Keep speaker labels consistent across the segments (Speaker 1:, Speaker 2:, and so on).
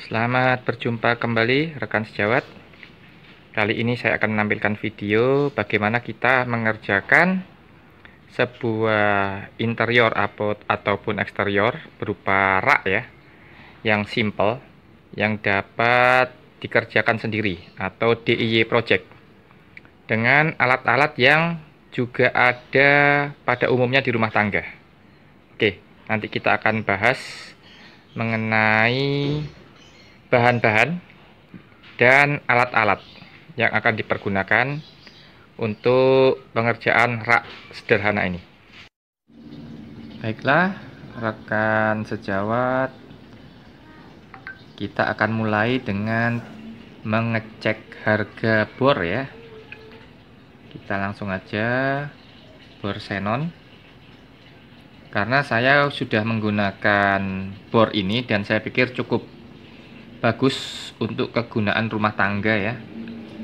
Speaker 1: Selamat berjumpa kembali rekan sejawat. Kali ini saya akan menampilkan video bagaimana kita mengerjakan sebuah interior ataupun eksterior berupa rak ya, yang simple, yang dapat dikerjakan sendiri atau DIY project dengan alat-alat yang juga ada pada umumnya di rumah tangga. Oke, nanti kita akan bahas mengenai bahan-bahan dan alat-alat yang akan dipergunakan untuk pengerjaan rak sederhana ini. Baiklah, rekan sejawat, kita akan mulai dengan mengecek harga bor ya. Kita langsung aja bor xenon. Karena saya sudah menggunakan bor ini dan saya pikir cukup bagus untuk kegunaan rumah tangga ya.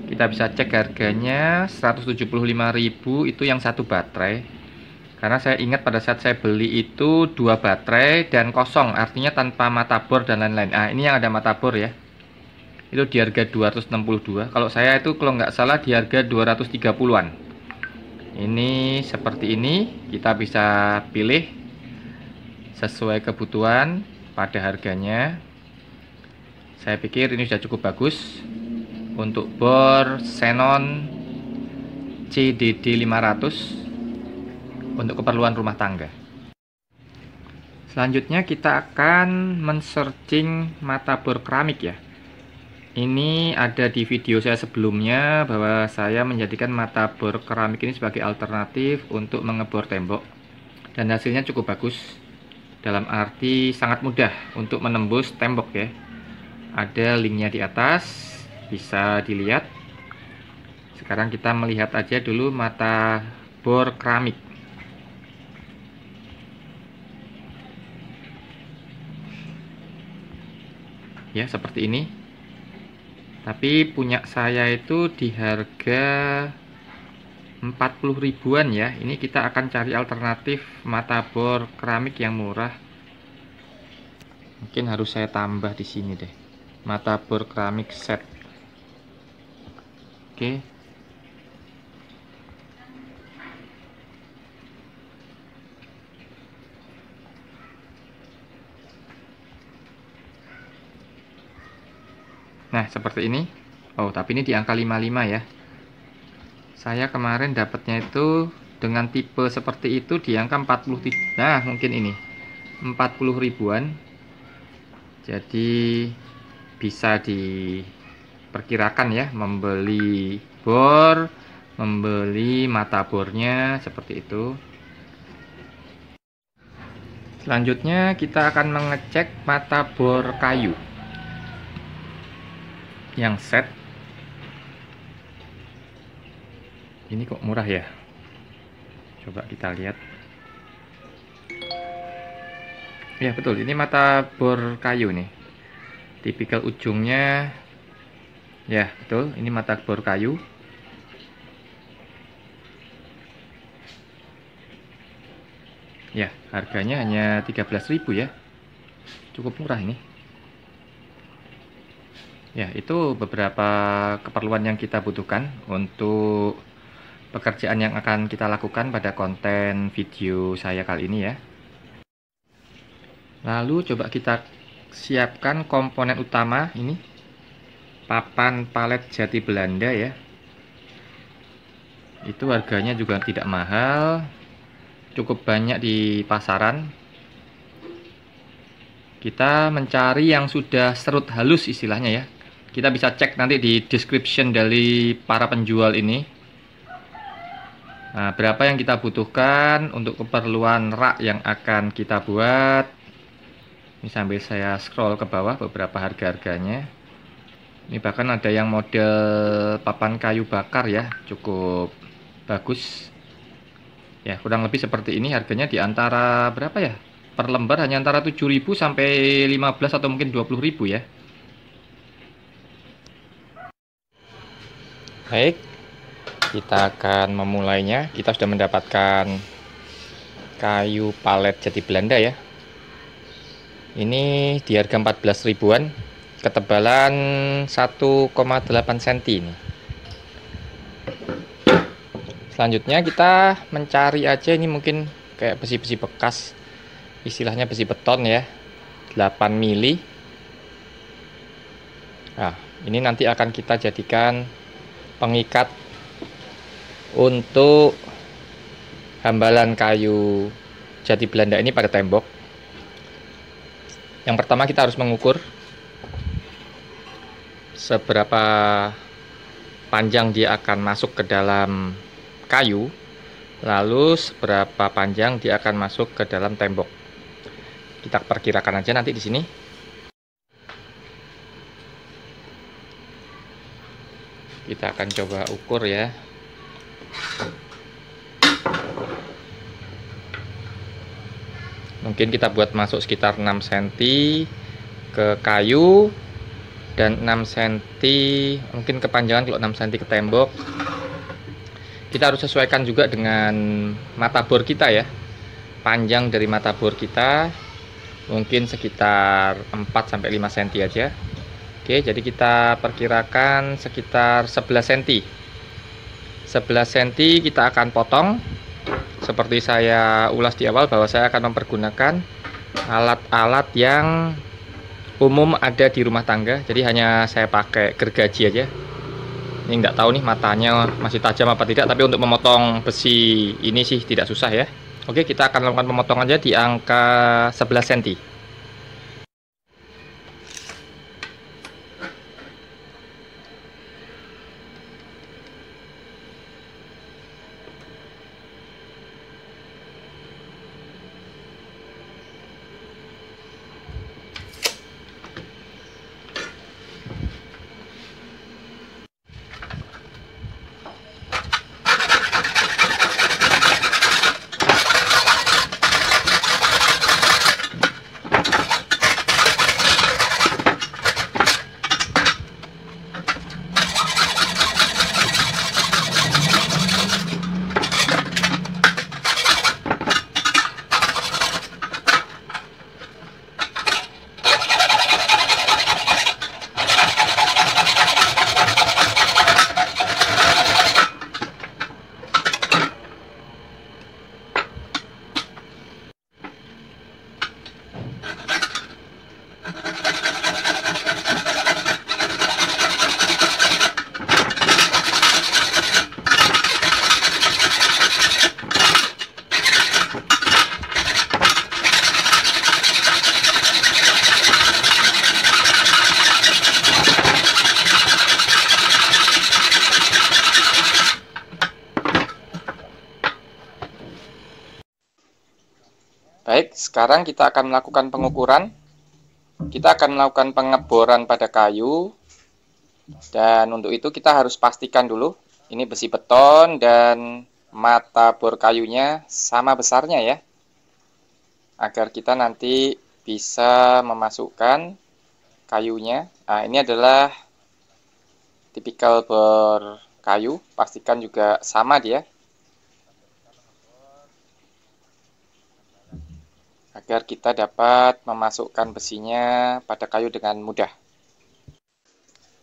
Speaker 1: Kita bisa cek harganya 175.000 itu yang satu baterai. Karena saya ingat pada saat saya beli itu 2 baterai dan kosong, artinya tanpa mata bor dan lain-lain. Ah, ini yang ada mata bor ya. Itu di harga 262. Kalau saya itu kalau nggak salah di harga 230-an. Ini seperti ini, kita bisa pilih sesuai kebutuhan pada harganya. Saya pikir ini sudah cukup bagus untuk bor xenon CDD 500 untuk keperluan rumah tangga. Selanjutnya kita akan men-searching mata bor keramik ya. Ini ada di video saya sebelumnya bahwa saya menjadikan mata bor keramik ini sebagai alternatif untuk mengebor tembok. Dan hasilnya cukup bagus. Dalam arti sangat mudah untuk menembus tembok ya. Ada linknya di atas, bisa dilihat. Sekarang kita melihat aja dulu mata bor keramik. Ya, seperti ini. Tapi punya saya itu di harga 40 ribuan ya. Ini kita akan cari alternatif mata bor keramik yang murah. Mungkin harus saya tambah di sini deh. Mata bor keramik set. Oke. Nah, seperti ini. Oh, tapi ini di angka 55 ya. Saya kemarin dapatnya itu dengan tipe seperti itu di angka 40. Nah, mungkin ini 40 ribuan. Jadi bisa diperkirakan ya, membeli bor, membeli mata bornya seperti itu. Selanjutnya kita akan mengecek mata bor kayu yang set. Ini kok murah ya, coba kita lihat. Ya betul, ini mata bor kayu nih. Tipikal ujungnya, ya betul, ini mata bor kayu. Ya, harganya hanya 13.000 ya. Cukup murah ini. Ya, itu beberapa keperluan yang kita butuhkan untuk pekerjaan yang akan kita lakukan pada konten video saya kali ini ya. Lalu coba kita siapkan komponen utama ini, papan palet jati Belanda ya. Itu harganya juga tidak mahal, cukup banyak di pasaran. Kita mencari yang sudah serut halus istilahnya ya. Kita bisa cek nanti di description dari para penjual ini. Nah, berapa yang kita butuhkan untuk keperluan rak yang akan kita buat. Ini sambil saya scroll ke bawah beberapa harga-harganya. Ini bahkan ada yang model papan kayu bakar ya, cukup bagus. Ya, kurang lebih seperti ini, harganya di antara berapa ya? Per lembar hanya antara 7.000 sampai 15 atau mungkin 20.000 ya. Baik, kita akan memulainya. Kita sudah mendapatkan kayu palet jati Belanda ya. Ini di harga 14 ribuan. ketebalan 1,8 cm ini. Selanjutnya kita mencari aja, ini mungkin kayak besi-besi bekas, istilahnya besi beton ya, 8 mili. Nah, ini nanti akan kita jadikan pengikat untuk hambalan kayu jati Belanda ini pada tembok. Yang pertama kita harus mengukur seberapa panjang dia akan masuk ke dalam kayu, lalu seberapa panjang dia akan masuk ke dalam tembok. Kita perkirakan aja nanti di sini. Kita akan coba ukur ya. Mungkin kita buat masuk sekitar 6 cm ke kayu dan 6 cm mungkin kepanjangan kalau 6 cm ke tembok. Kita harus sesuaikan juga dengan mata bor kita ya. Panjang dari mata bor kita mungkin sekitar 4-5 cm aja. Oke, jadi kita perkirakan sekitar 11 cm. 11 cm kita akan potong. Seperti saya ulas di awal bahwa saya akan mempergunakan alat-alat yang umum ada di rumah tangga. Jadi hanya saya pakai gergaji aja. Ini nggak tahu nih matanya masih tajam apa tidak, tapi untuk memotong besi ini sih tidak susah ya. Oke, kita akan lakukan pemotongannya di angka 11 cm. Baik, sekarang kita akan melakukan pengukuran. Kita akan melakukan pengeboran pada kayu. Dan untuk itu kita harus pastikan dulu ini besi beton dan mata bor kayunya sama besarnya ya. Agar kita nanti bisa memasukkan kayunya. Nah, ini adalah tipikal bor kayu, pastikan juga sama dia. Agar kita dapat memasukkan besinya pada kayu dengan mudah.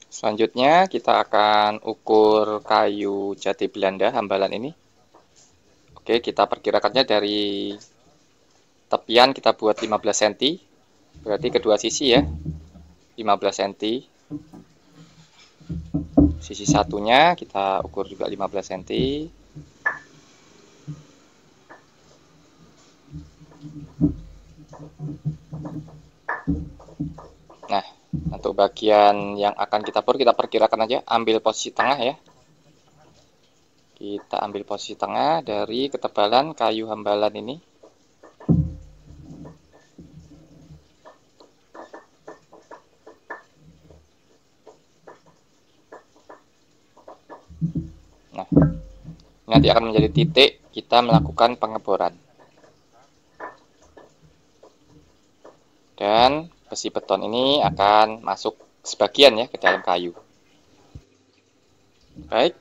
Speaker 1: Selanjutnya kita akan ukur kayu jati Belanda hambalan ini. Oke, kita perkirakannya dari tepian kita buat 15 cm. Berarti kedua sisi ya, 15 cm. Sisi satunya kita ukur juga 15 cm. Nah, untuk bagian yang akan kita bor, kita perkirakan aja, ambil posisi tengah ya. Kita ambil posisi tengah dari ketebalan kayu hambalan ini. Nah, nanti akan menjadi titik kita melakukan pengeboran. Dan besi beton ini akan masuk sebagian ya ke dalam kayu. Baik,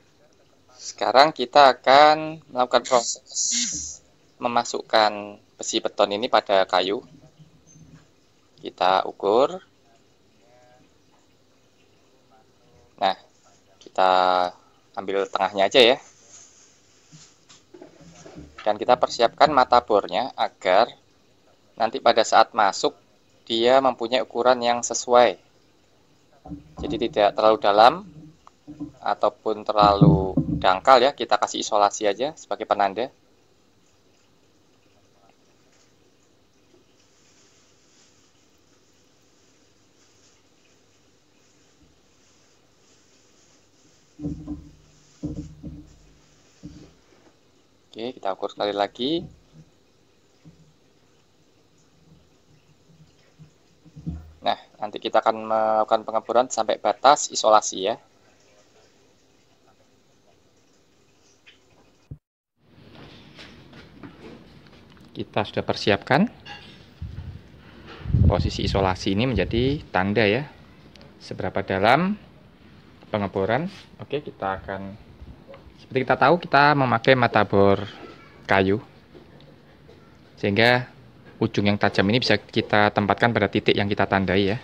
Speaker 1: sekarang kita akan melakukan proses memasukkan besi beton ini pada kayu. Kita ukur. Nah, kita ambil tengahnya aja ya. Dan kita persiapkan mata bornya agar nanti pada saat masuk dia mempunyai ukuran yang sesuai. Jadi tidak terlalu dalam ataupun terlalu dangkal ya, kita kasih isolasi aja sebagai penanda. Oke, kita ukur sekali lagi. Nah, nanti kita akan melakukan pengeboran sampai batas isolasi ya. Kita sudah persiapkan. Posisi isolasi ini menjadi tanda ya, seberapa dalam pengeboran. Oke, kita akan, seperti kita tahu, kita memakai mata bor kayu, sehingga ujung yang tajam ini bisa kita tempatkan pada titik yang kita tandai ya.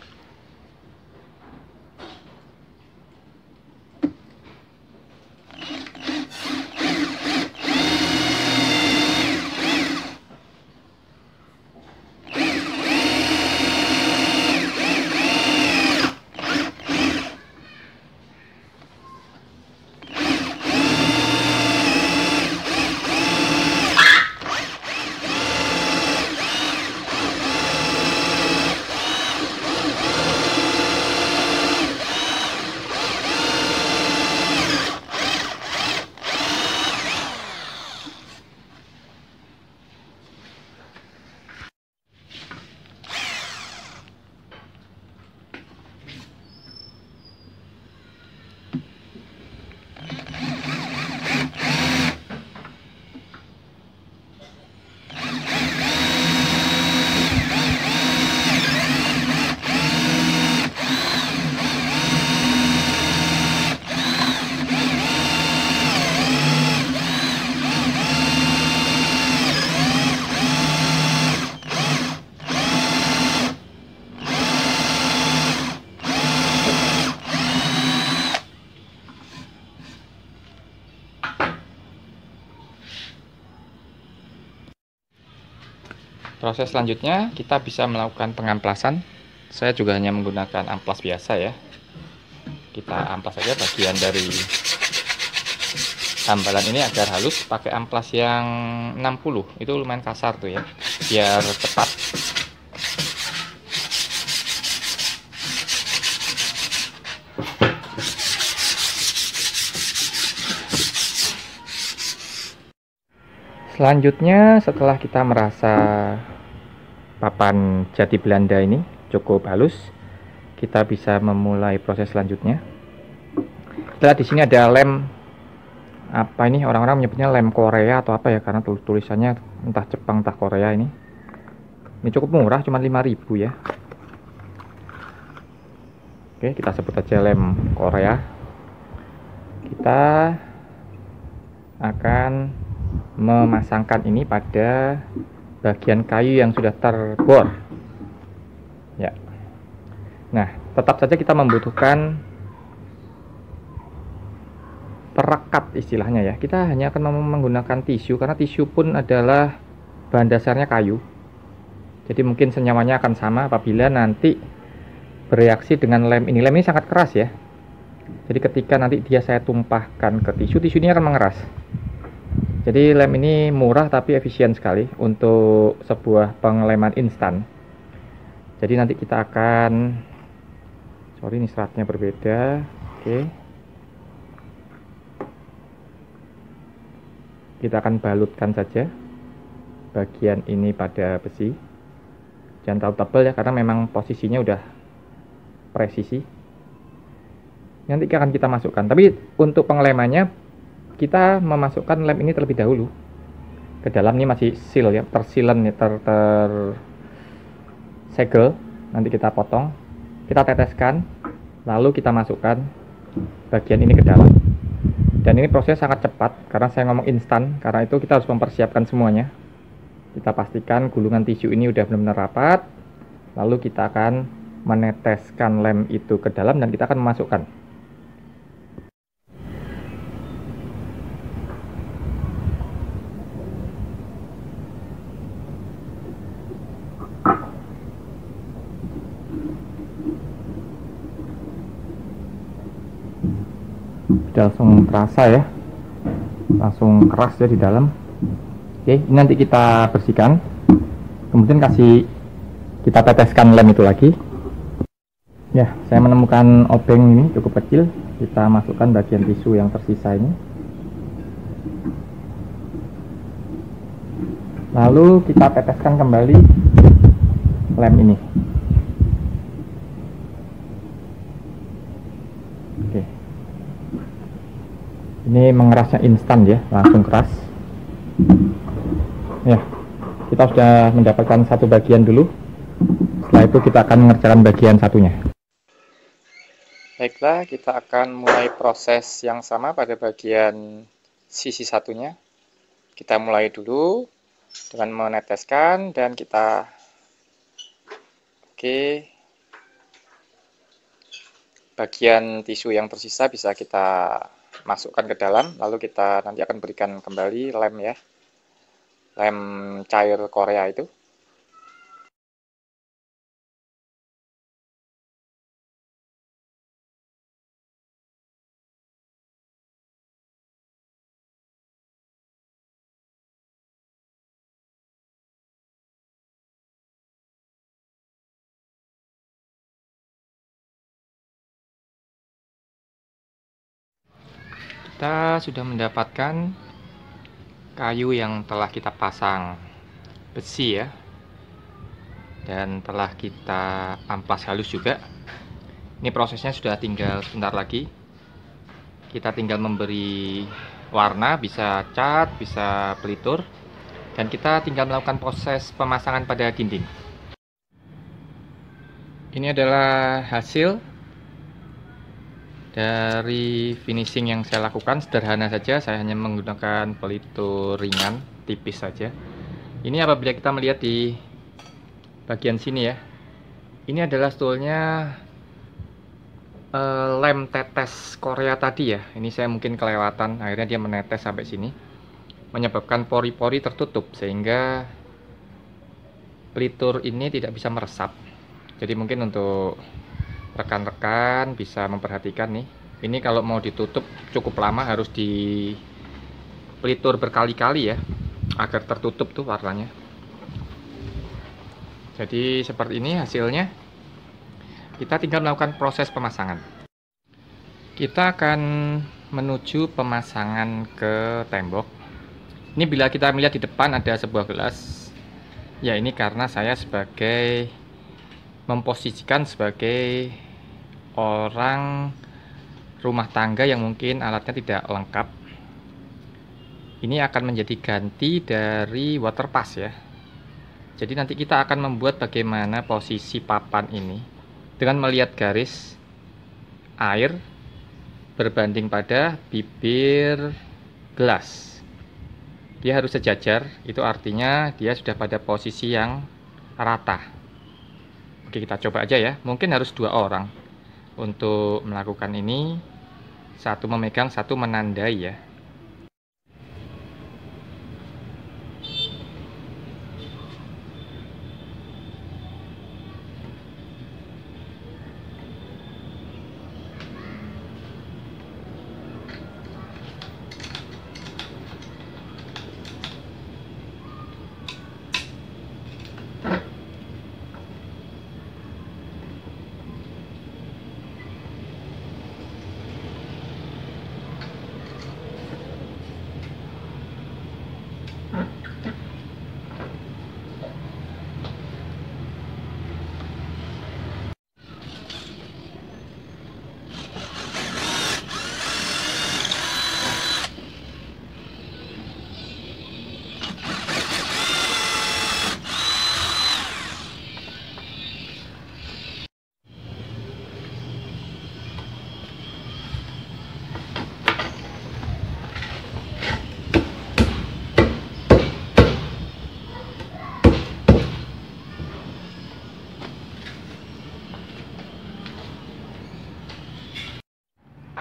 Speaker 1: Proses selanjutnya kita bisa melakukan pengamplasan. Saya juga hanya menggunakan amplas biasa ya. Kita amplas saja bagian dari tambalan ini agar halus. Pakai amplas yang 60, itu lumayan kasar tuh ya, biar cepat. Selanjutnya, setelah kita merasa papan jati Belanda ini cukup halus, kita bisa memulai proses selanjutnya. Setelah di sini ada lem, apa ini, orang-orang menyebutnya lem Korea atau apa ya, karena tulisannya entah Jepang entah Korea ini. Ini cukup murah, cuma 5.000 ya. Oke, kita sebut aja lem Korea. Kita akan memasangkan ini pada bagian kayu yang sudah terbor ya. Nah, tetap saja kita membutuhkan perekat istilahnya ya. Kita hanya akan menggunakan tisu, karena tisu pun adalah bahan dasarnya kayu. Jadi mungkin senyawanya akan sama apabila nanti bereaksi dengan lem ini. Lem ini sangat keras ya. Jadi ketika nanti dia saya tumpahkan ke tisu, tisu ini akan mengeras. Jadi lem ini murah tapi efisien sekali untuk sebuah pengeleman instan. Jadi nanti kita akan, sorry ini seratnya berbeda. Oke, kita akan balutkan saja bagian ini pada besi. Jangan terlalu tebal ya, karena memang posisinya udah presisi. Nanti akan kita masukkan, tapi untuk pengelemannya kita memasukkan lem ini terlebih dahulu ke dalam. Ini masih seal ya, tersilen ya, tersegel. Nanti kita potong, kita teteskan, lalu kita masukkan bagian ini ke dalam. Dan ini proses sangat cepat, karena saya ngomong instan, karena itu kita harus mempersiapkan semuanya. Kita pastikan gulungan tisu ini udah benar-benar rapat, lalu kita akan meneteskan lem itu ke dalam dan kita akan memasukkan. sudah langsung terasa ya, langsung keras ya di dalam. Oke, ini nanti kita bersihkan, kemudian kita teteskan lem itu lagi. Ya, saya menemukan obeng ini cukup kecil. Kita masukkan bagian tisu yang tersisa ini. Lalu kita teteskan kembali lem ini. Oke. Ini mengerasnya instan ya, langsung keras. Ya, kita sudah mendapatkan satu bagian dulu. Setelah itu kita akan mengerjakan bagian satunya. Baiklah, kita akan mulai proses yang sama pada bagian sisi satunya. Kita mulai dulu dengan meneteskan dan kita bagian tisu yang tersisa bisa kita masukkan ke dalam, lalu kita nanti akan berikan kembali lem ya, lem cair Korea itu. Kita sudah mendapatkan kayu yang telah kita pasang besi ya, dan telah kita amplas halus juga. Ini prosesnya sudah tinggal sebentar lagi. Kita tinggal memberi warna, bisa cat, bisa pelitur, dan kita tinggal melakukan proses pemasangan pada dinding. Ini adalah hasil dari finishing yang saya lakukan. Sederhana saja, saya hanya menggunakan pelitur ringan tipis saja. Ini apabila kita melihat di bagian sini ya, ini adalah sebetulnya lem tetes Korea tadi ya. Ini saya mungkin kelewatan, akhirnya dia menetes sampai sini, menyebabkan pori-pori tertutup sehingga pelitur ini tidak bisa meresap. Jadi mungkin untuk rekan-rekan bisa memperhatikan nih, ini kalau mau ditutup cukup lama, harus di pelitur berkali-kali ya agar tertutup tuh warnanya. Jadi seperti ini hasilnya. Kita tinggal melakukan proses pemasangan. Kita akan menuju pemasangan ke tembok. Ini bila kita melihat di depan ada sebuah gelas ya, ini karena saya memposisikan sebagai orang rumah tangga yang mungkin alatnya tidak lengkap. Ini akan menjadi ganti dari water pass ya. Jadi nanti kita akan membuat bagaimana posisi papan ini dengan melihat garis air berbanding pada bibir gelas. Dia harus sejajar, itu artinya dia sudah pada posisi yang rata. Oke, kita coba aja ya. Mungkin harus 2 orang untuk melakukan ini, satu memegang, satu menandai ya.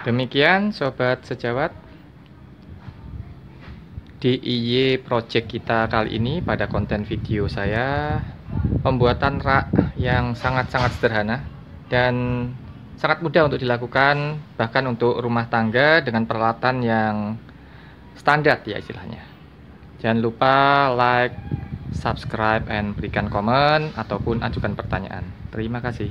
Speaker 1: Demikian sobat sejawat, DIY project kita kali ini pada konten video saya, pembuatan rak yang sangat-sangat sederhana dan sangat mudah untuk dilakukan, bahkan untuk rumah tangga dengan peralatan yang standar ya istilahnya. Jangan lupa like, subscribe, and berikan komen ataupun ajukan pertanyaan. Terima kasih.